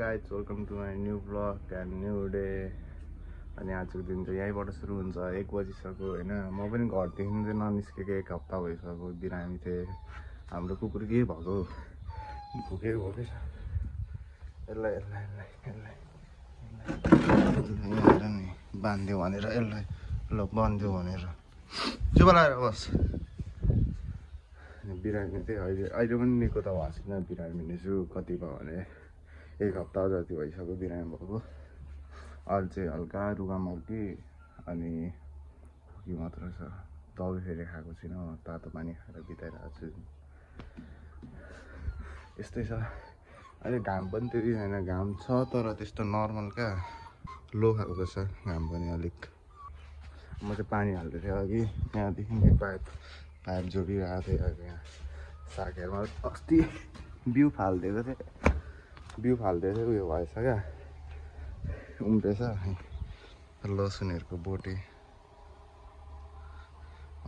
guys, welcome to my new vlog and new day. अनि आजको दिन चाहिँ यहीँबाट सुरु हुन्छ 1 बजिसक्यो होइन। म पनि घरदेखि चाहिँ ननिस्केको 1 हप्ता भइसक्यो। बिरामी थिएँ, हाम्रो कुकुर के भएको भोकै छ। यसलाई बान्दियो भनेर यसलाई ल बन्दियो भनेर चुप लाएर बस। बिरामी चाहिँ अहिले पनि निको त भएको छैन। बिरामी नै छु। कति भयो भने 1 हप्ता जति भइसक्यो बिरामी भएको। अहिले चाहिँ हल्का रुगामार्गी अनि खोकी मात्र छ। दबाई फेरि खाएको छैन। तातो पानी खाएर बिताइरहेको छु। यस्तै छ। अहिले घाम पनि त्यति छैन। घाम छ तर त्यस्तो नर्मल क्या, लो खालको छ घाम पनि अलिक। म चाहिँ पानी हाल्दै थिएँ अघि, यहाँदेखि पाइप जोडिरहेको थिएँ अघि। यहाँ सागहरूमा अस्ति बिउ फालिदिएको थिएँ, उयो भएछ क्या, उम्रेछ। लसुनहरूको बोटे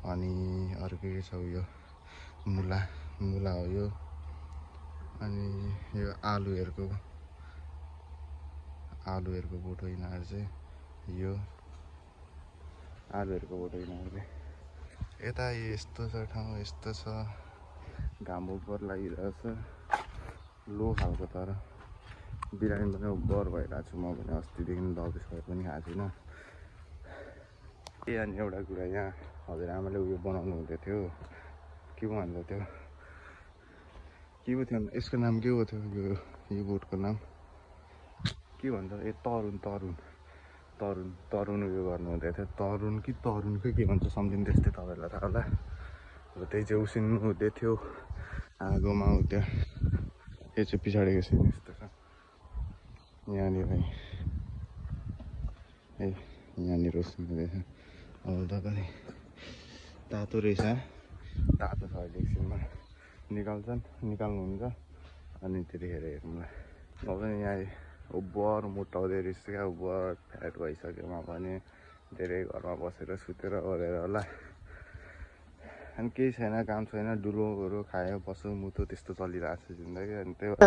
अनि अरू के छ उयो मुला हो यो। अनि यो आलुहरूको बोटो यिनीहरू चाहिँ यो आलुहरूको बोटो यिनीहरू चाहिँ यता यस्तो छ ठाउँ, यस्तो छ। घाम उब्बर लागिरहेछ, लो खालको। तर बिरामी पनि उब्बर भइरहेको छु म पनि। अस्तिदेखि दबाई सबै पनि खाएको छैन। अनि एउटा कुरा, यहाँ हजुरआमाले उयो बनाउनु हुँदै थियो, के भन्छ त्यो, के पो थियो यसको नाम, के पो थियो यो बोटको नाम के भन्छ? ए तरुन उयो गर्नु हुँदै थियो। तरुन कि के भन्छ समथिङ त्यस्तै, तपाईँहरूलाई थाहा होला। अब त्यही चाहिँ उसिन्नु हुँदै थियो आगोमा। त्यो यो चाहिँ पछाडिको सिन यस्तो छ। यहाँनिर उसिन्दैछ। अब तपाईँ तातो रहेछ, तातो छ। अहिले एकछिनमा निकाल्नुहुन्छ अनि त्यतिखेर हेर्नुलाई। म पनि यहाँ उब्बर मोटाउँदै रहेछ क्या, उब्बर फ्याट भइसक्यो। म पनि धेरै घरमा बसेर सुतेर गरेर होला। अनि केही छैन, काम छैन, डुलोहरू खायो बस्यो मुतो, त्यस्तो चलिरहेको छ जिन्दगी। अनि त्यही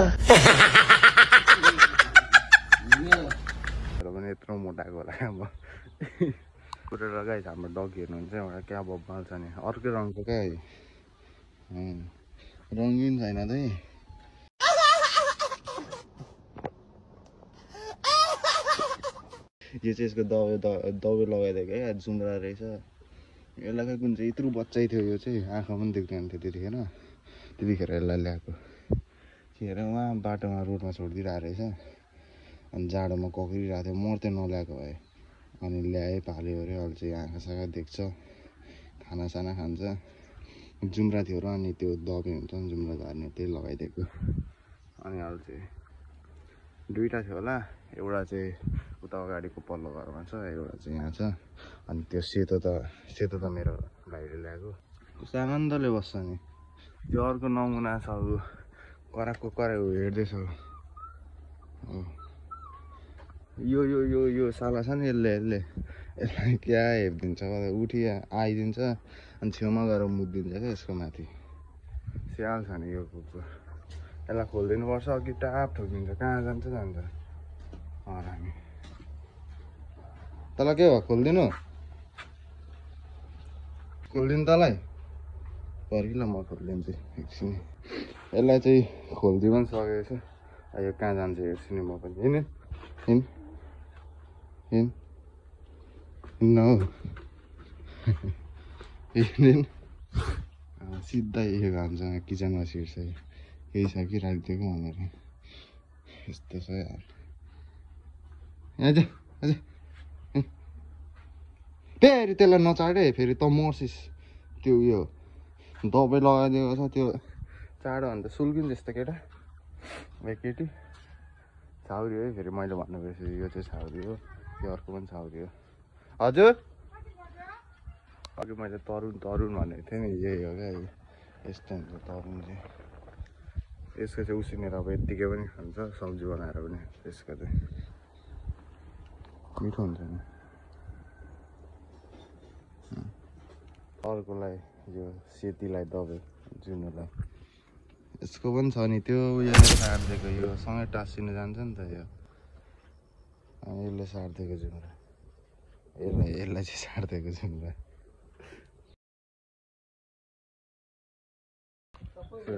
भएर पनि यत्रो मोटाएको होला क्या म। कुरेर गाइस, हाम्रो डग हेर्नुहुन्छ एउटा क्या बब्बाल छ नि, अर्कै रङको क्या, रङ्गिन छैन त। यो चाहिँ यसको दबाई लगाइदिएको क्या, जुम्रा रहेछ। यसलाई खै कुन चाहिँ यत्रो बच्चै थियो यो चाहिँ, आँखा पनि देख्दैन थियो त्यतिखेर यसलाई ल्याएको। के अरे उहाँ बाटोमा रोडमा छोडिदिइरहेको रहेछ। अनि जाडोमा कक्रिरहेको थियो, मर्दै नल्याएको भए। अनि ल्याएँ, पाल्यो अरे। अहिले चाहिँ आँखा साखा देख्छ, खानासाना खान्छ। जुम्रा थियो र अनि त्यो दबाई हुन्छ नि जुम्रा झार्ने, त्यही लगाइदिएको। अनि अहिले चाहिँ दुईवटा थियो होला, एउटा चाहिँ उता अगाडिको पल्लो घरमा छ, एउटा चाहिँ यहाँ छ। अनि त्यो सेतो त मेरो भाइले ल्याएको। कस्तो आनन्दले बस्छ नि। त्यो अर्को नमुना छ, कराएको हेर्दैछ। यो साला छ नि, यसलाई क्या हेरिदिन्छ, उठी आइदिन्छ अनि छेउमा गएर मुद्दिन्छ क्या यसको माथि। स्याल छ नि यो कुकुर। यसलाई खोलिदिनु पर्छ, अघि टाप ठोकिन्छ, कहाँ जान्छ हामी। तँलाई के भयो, खोलिदिनु तँलाई पर्खिल, म खोलिदिन्छु एकछिन। यसलाई चाहिँ खोलिदिनु पनि सकेको छु। यो कहाँ जान्छ हेर्छु नि म पनि। हिँड न हौ। सिधै यो घामसँग किचनमा छिर्छ। केही छ कि राखिदिएको भनेर यस्तो छ यार। अझ फेरि त्यसलाई नचाड है, फेरि त मर्सिस। त्यो उयो दबाई लगाइदिएको छ, त्यो चाँडो अन्त सुल्किन्छ यस्तो केटा। केटी छाउरी है, फेरि मैले भन्नु बिर्सेँ, यो चाहिँ छाउरी हो, यो अर्को पनि छाउरी हो। हजुर अघि मैले तरुन भनेको थिएँ नि, यही हो क्या। यस्तो हुन्छ तरुन चाहिँ। यसको चाहिँ उसिनेर अब यत्तिकै पनि खान्छ, सब्जी बनाएर पनि। यसको चाहिँ मिठो हुन्छ नि। अर्कोलाई यो सेतीलाई दबाई जुनुलाई यसको पनि छ नि त्यो उयोले साटिदिएको यो सँगै टाँसिनु जान्छ नि त यो अनि यसले साटिदिएको जुम्रा यसलाई चाहिँ साटिदिएको जुम्रा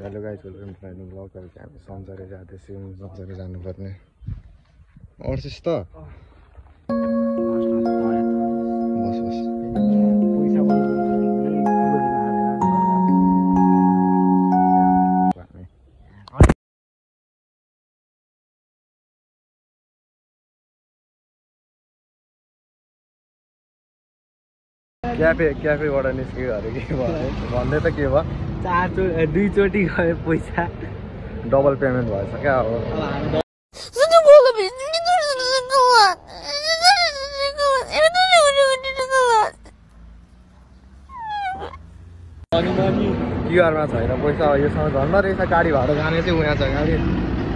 hello guys welcome to my new blog अहिले चाहिँ हामी सन्चरी जाँदैछौँ सन्चरी जानुपर्ने अड्सिस त बस बस क्याफेबाट निस्क्यो अरे के भयो भन्दै त के भयो दुईचोटि गयो पैसा डबल पेमेन्ट भएछ क्या अब क्युआरमा छैन पैसा योसँग झन्न रहेछ गाडी भाडा जाने चाहिँ उहाँ छ गाडी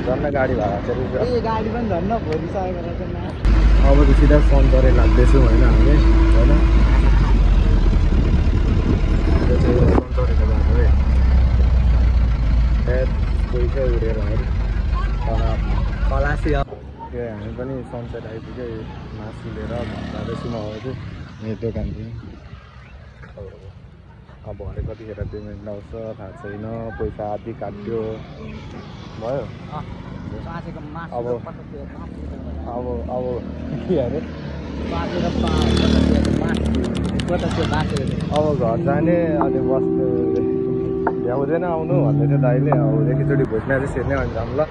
झन्न गाडी भाडा चाहिँ गाडी पनि झन्न भरिसकेको रहेछ अब त सिधा सन्चरी लाग्दैछौँ होइन हामी होइन सन्चरीको बाटो है पैसा उडेर है खलासी त्यो हामी पनि सन्चरी आइपुग्यो मासु लिएर जाँदैछौँ अब चाहिँ यो दोकान थियो अब भरे कतिखेर पेमेन्ट आउँछ थाहा छैन पैसा आदि काट्यो भयो अब के अरे अब घर जाने अनि बस्नु भ्याउँदैन आउनु भन्दै थियो दाइले अब एकैचोटि भोजमा चाहिँ सेर्ने भन्छ ल